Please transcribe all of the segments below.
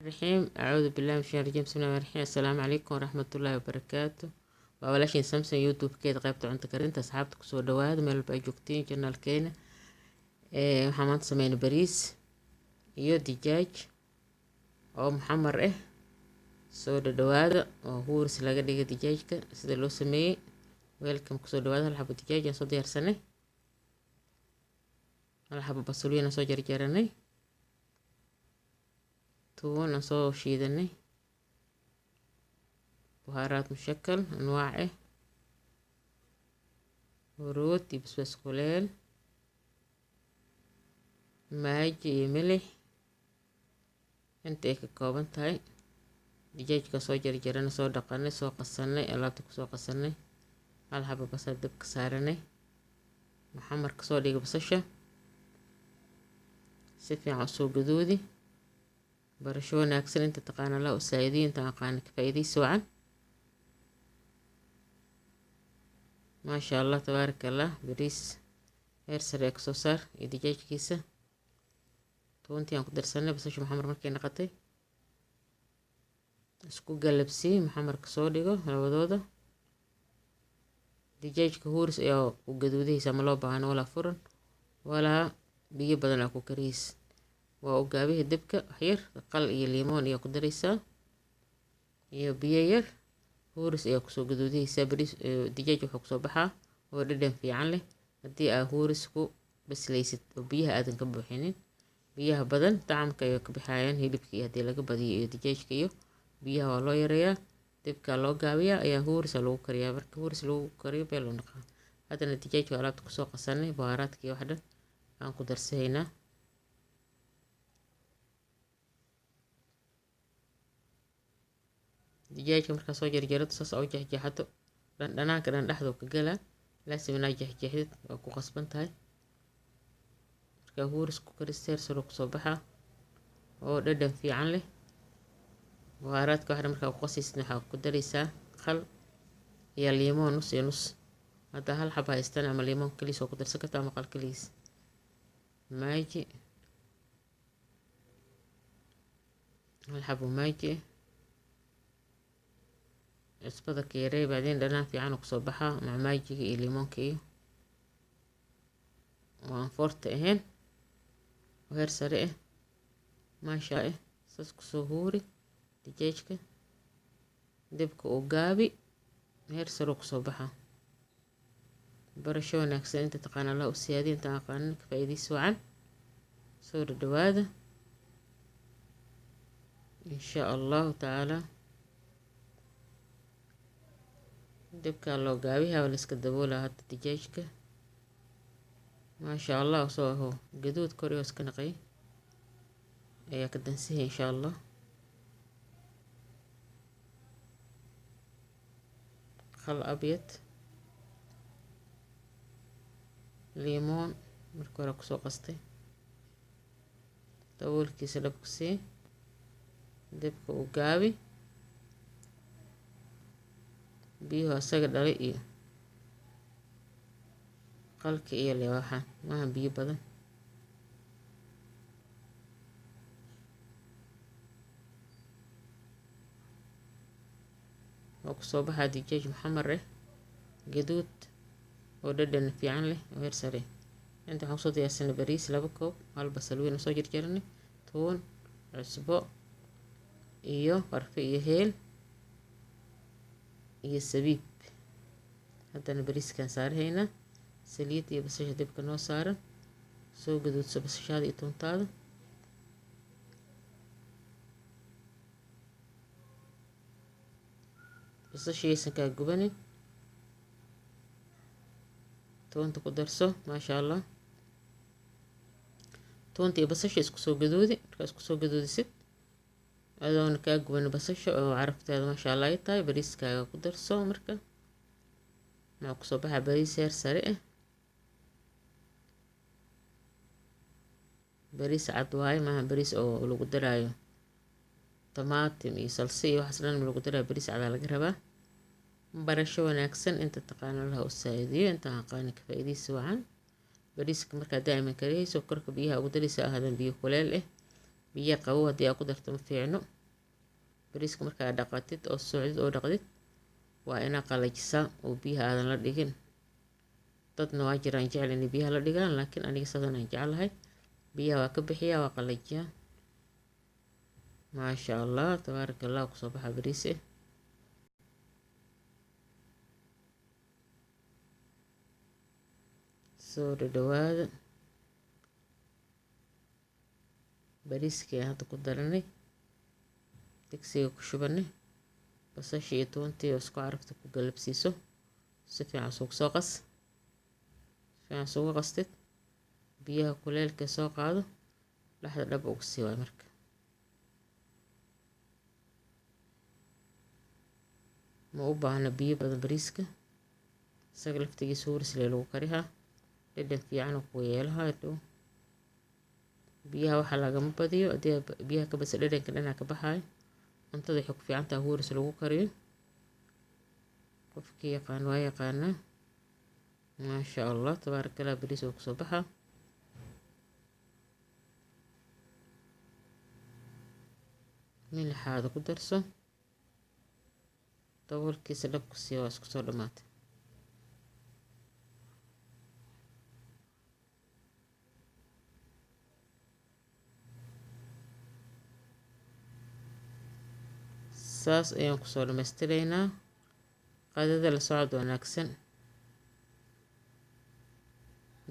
الرحيم أعوذ بالله من الشيطان الرجيم بسم الله الرحمن الرحيم السلام عليكم ورحمة الله وبركاته waa walaashiin samson youtube-keeda qaybta cunto karinta asxaabta kusoo dhawaada meel walba ay joogtiin janaalkeena waxaan maanta sameynay bariis iyo dijaaj oo muxamar ah soo dhawaada oo huuris laga dhigay dijaajka sida loo sameeyey weelkan kusoo dhawaada hal xabo dijaaj aan soo diyaarsanay hal xabo basaliin aan soo jarjaranay tuun aan soo shiidanay بهارات مشكل أنواعه ورود بسبس قليل ماجي ملح انت كوبان تاي دجاج كسو جرجرنا سو دقنا سو قسنay alaabta kusoo qasanay hal xabo basal dabka saaranay maxamar kasoo dhigay basasha si fiican soo gaduudi barasho wanaagsan inta taqaana la usaayidiin inta aqaan ka faa'iideyso wacan ما شاء الله تبارك الله بريس هيرسر يكسو صار يدجاج كيسة تونتي أنا قدر سنة بس شو محمر مركي نقطي اسكو قلبسي محمر كسو ديغو لودودا دجاج كهورس يا وقدودي ساملو بهان ولا فرن ولا بيجي بدل أكو كريس وأوقابيه الدبكة حير قل إيه ليمون يا قدريسا يا بيير huuris ayaa kusoo gaduudihaysaa bariis dijaaj wuxuu kusoo baxaa oo dhadhan fiican leh haddii aa huuris ku baslaysid oo biyaha aadan ka buuxinin biyaha badan tacamka ay ka bixayaan hilibka iyo haddii laga badiyo iyo dijaajka iyo biyaha waa loo yareeyaa dibka loo gaabiyaa ayaa huurisa lagu kariyaa marka huuris lagu kariyo bee loo naqaa haddana dijaajka alaabta kusoo qasanay bahaaraadka iyo wax dhan aan ku darsahaynaa dijaajka markaa soo jarjarato saas oo jexjeexato dhanaanka dhan dhexdoo ka galaa laasim inaa jexjeexdid waa ku qasban tahay markaa huuris ku karisteer saro kusoo baxaa oo dhadhan fiican leh bahaaraadka waxna markaa ku qasaysid waxaa ku daraysaa khal iyo liimoon nus iyo nus haddaa hal xaba haystan ama liimoon kaliis oo ku darsan karta ama qal kaliis maaji hal xabo maaji cusbada ka yaree bacdeen dhanaan fiican kusoo baxaa macmaajiga iyo liimoonka iyo waan foorta ahayn oo heer sare ah maasha ah saas kusoo huuri dijaajka dibka oo gaabi heer sare kusoo baxaa barasho wanaagsan inta taqaana la u siyaadiin inta aqaanin ka faa'iideyso wacan soo dhawaada insha allahu tacaala dibka loo gaabiyaa la iska daboolaa hadda dijaajka maasha allah soo aho gaduud kor iyo iska naqay ayaa ka dansihay insha allah khal abyad liimoon marka hore kusoo qastay daboolkiisa dhabka sii dibka u gaabi biyuhu asaga dhalay iyo qalka iyo leewaxaan maaha biyo badan oo kusoo baxaa dijaaj muxamar ah gaduud oo dhadhan fiican leh oo heer sare inta waxaan kusoo diyaarsanay bariis 2 koob hal basal weyn oo soo jarjaranay tuun cusbo iyo qarfe iyo heel iyo sabiib haddana bariiskan saarahaynaa saliid iyo basasha dibka noo saaran soo gaduudso basashaada iyo tuuntaada basashaysan kaa gubanin tuunta ku darso maasha allah tuunta iyo basasha isku soo gaduudi markaa isku soo gaduudisid adoona kaa guban basasha oo carafteeda maasha allah ay tahay bariiskaaga ku darso marka maxaa kusoo baxaa bariis heer sare ah bariis cad waaye maaha bariis oo lagu daraayo tamaatim iyo salsi iyo waxaas dhan lagu daraayo bariis cadaa laga rabaa barasho wanaagsan inta taqaana laha u saa'idiyo inta aqaani ka faa'iideyso wacan bariiska markaa daa'iman kariyeyso korka biyaha ugu daraysa ahadan biyo kuleel ah biyo qabow haddii aa ku darto ma fiicno. bariiska markaa dhaqatid oo socdid oo dhaqdid waa inaa qalajisaa oo biyaha aadan la dhigin. dadna waa jiraan jecel inay biyaha la dhigaan, laakiin aniga sadan aan jeclahay. biyaha waa ka bixiyaa, waa qalajiyaa. maasha allah tabaaraka allah, kusoo baxa bariis soo dhadhawaada. bariiskii hadda ku daranay, digsiga ku shubanay, basasha iyo toontii oo isku carafta ku galabsiiso. si fiican suuq soo qas, si fiican suuga qastid. biyaha kuleelka soo qaado, dhexda dhab ugu sii waay. marka ma u baahna biyo badan bariiska, isaga laftigiisa huurisle lagu karihaa, dhadhan fiican oo ku yeelaha dhow. biyaha waxaa lagama badiyo, haddii biyaha ka basa dhadhanka dhanaa ka baxaayo. cuntada waxay ku fiican tahay huuris lagu kariyo. qofkii yaqaan waa yaqaanaa. maasha allah tabaaraka allah, bariis oo kusoo baxa. milixaada ku darso, daboolkiisa dhabku sii, waa isku soo dhamaatay. saas ayaan kusoo dhammaystiraynaa. qadada la socod wanaagsan,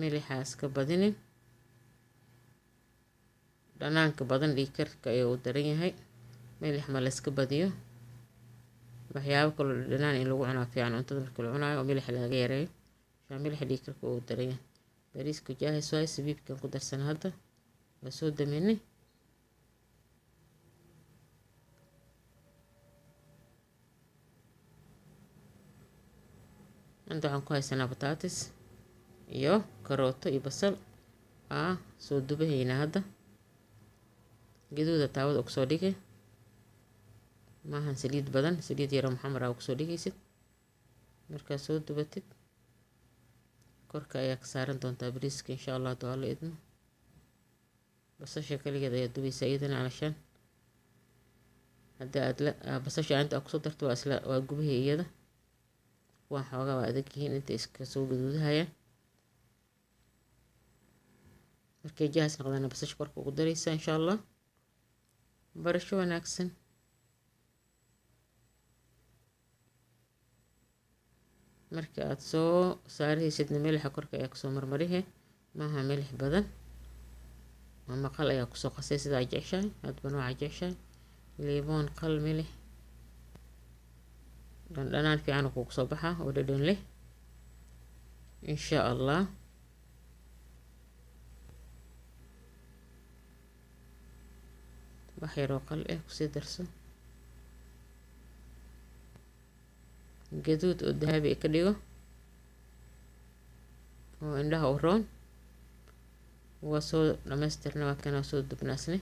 milixaa iska badinin. dhanaanka badan dhiigkarka ayuu u daran yahay. milix ma la iska badiyo. waxyaabo kaloo dhanaan in lagu cunaa fiican cuntada marka la cunaayo, oo milix laga yareeyo. milixa dhiigkarka uu daran yahay. bariiska jaahis waay. sabiibkan ku darsana hadda waa soo daminay. inta waxaan ku haysanaa bataatis iyo karooto iyo basal. soo dubahaynaa hadda. gaduuda taawada ugu soo dhigay, maahan saliid badan, saliid yaro maxamar ugu soo dhigaysid. markaa soo dubatid korka ayaa ka saaran doontaa bariiska insha allah hadduu alla idmo. basasha kaligeed ayaa dubaysaa iyadana calashaan haddii aad basasha inta kusoo darto waa gubahii iyada. kuwaan xoogaa waa adag yihiin inta iska soo gaduudahayaan. markay jaahis noqdaana basasha korka ugu daraysaa insha allah. barasho wanaagsan. marka aad soo saarahaysidna milixa korka ayaa kusoo marmarihe, maaha milix badan. ama qal ayaa kusoo qasay sida ay jeceshahay, hadba nooca jeceshahay. liimoon, qal, milix, dhanaan fiican kugu soo baxa oo dhadhan leh insha allah. wax yaroo qal kusii darso. gaduud oo dahabi ka dhigo oo indhaha u roon. waa soo dhamaystirna, waa kana soo dubnaasne.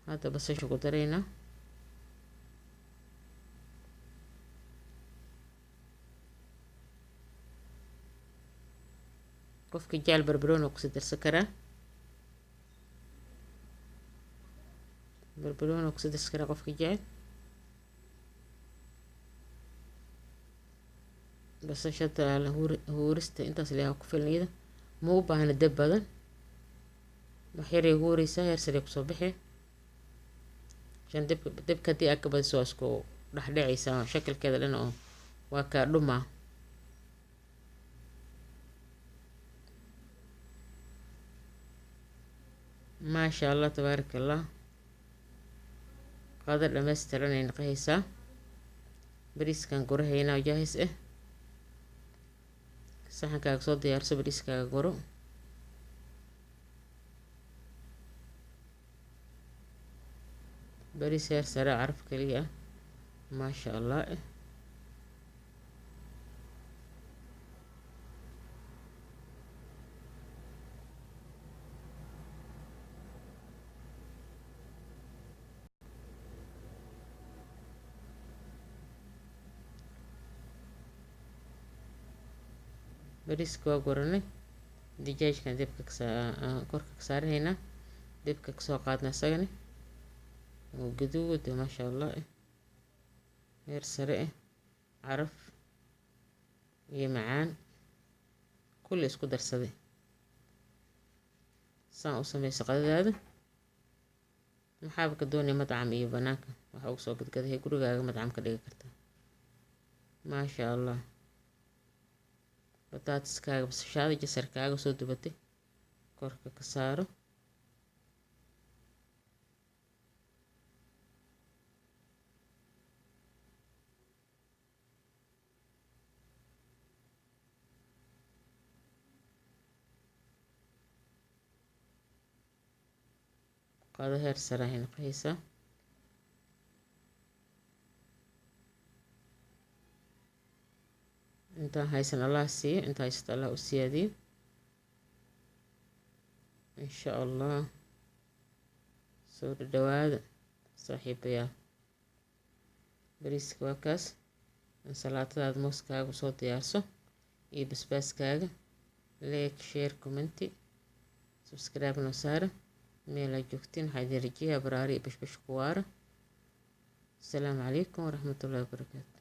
hadda basasha ku daraynaa. qofka jecel barbarooni oo kusii darsan karaa. barbarooni oo kusii darsan karaa qofka jecel. basasha taala huurista intaas leeyahay ku filan iyada. ma u baahna dab badan. wax yaray huuraysaa, heer sare kusoo bixi. shan dabka haddii aad ka badiso waa isku dhexdhecaysaa shakilkeeda dhan oo waa kaa dhumaa. maasha allah tabaaraka allah. qado dhammaystiran ay naqahaysaa. bariiskan gurahaynaa jaahis saxankaaga soo diyaarso, bariiskaaga guro. bariis heer sare caraf kaliya maasha allah. bariiska waa guranay. dijaajkan korka ka saarahaynaa. Dibka kasoo qaadna isagani oo gaduud maasha allah heer sare caraf iyo macaan kulli isku darsaday. saan u sameyso qadadaada maxaaba ka doonaya madcam iyo banaanka waxa ugu soo gadgadahay gurigaaga madcam ka dhigi kartaa. maasha allah bataatiskaaga basashaada jasarkaaga soo dubatay korka ka saaro. qado heer sare ay noqonaysaa. intaan haysan allah siiyo, inta haysato allah u siyaadiyo insha allah. soo dhawaada saaxiibayaal. bariiska waa kaas. ansalaatadaada mooskaaga soo diyaarso iyo basbaaskaaga. like share commenti subscribe noo saara. meel aad joogtiin waxaa idin rajeeyaa baraari iyo bashbash ku waara. asalaamu calaykum waraxmatullaahi wabarakaatu.